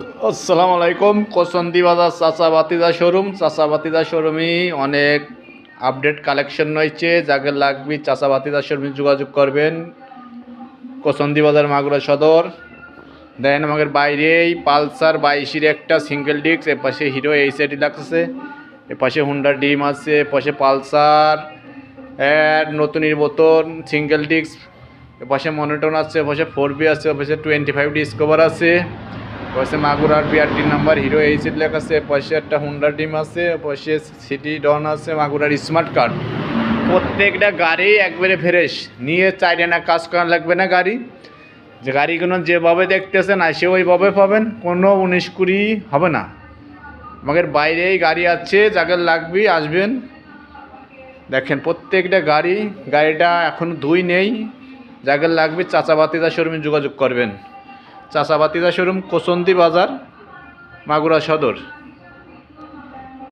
আসসালামু আলাইকুম। কোসন্দি বাজার চাচা বাতিজা শোরুম। চাচা বাতিজা শোরুমে অনেক আপডেট কালেকশন রয়েছে। যাকে লাগবে চাচা বাতিজা শোরুমে যোগাযোগ করবেন। কোসন্দি বাজার মাগুরা সদর। দেখেন আমাদের বাইরেই পালসার 22-এর একটা সিঙ্গেল ডিস্ক, এপাশে হিরো এইচআর ডিলাক্স আছে, এপাশে হুন্ডা ডিম আছে, এপাশে পালসার নতুনের বোতল সিঙ্গেল ডিস্ক, এপাশে মনোটন আছে, এপাশে 4বি আছে, এপাশে 25 ডিসকভার আছে, পাশে মাগুরার বিআরটি নাম্বার হিরো এইচএড লেখা আছে, পাশে একটা হুন্ডা ডিম আছে, পাশে সিটি ডন আছে, মাগুরার স্মার্ট কার্ড। প্রত্যেকটা গাড়ি একবারে ফ্রেশ, নিয়ে চাইলে না কাজ করা লাগবে না। গাড়ি যে গাড়িগুলো যেভাবে দেখতেছেন আসে ওইভাবে পাবেন, কোনো 19-20 হবে না। আমাদের বাইরেই গাড়ি আছে, যাকে লাগবে আসবেন। দেখেন প্রত্যেকটা গাড়িটা এখন ধুই নেই। যাকে লাগবে চাচা বাতিজা শোরুমে যোগাযোগ করবেন। চাচা বাতিজা শোরুম, কোসন্দি বাজার, মাগুরা সদর।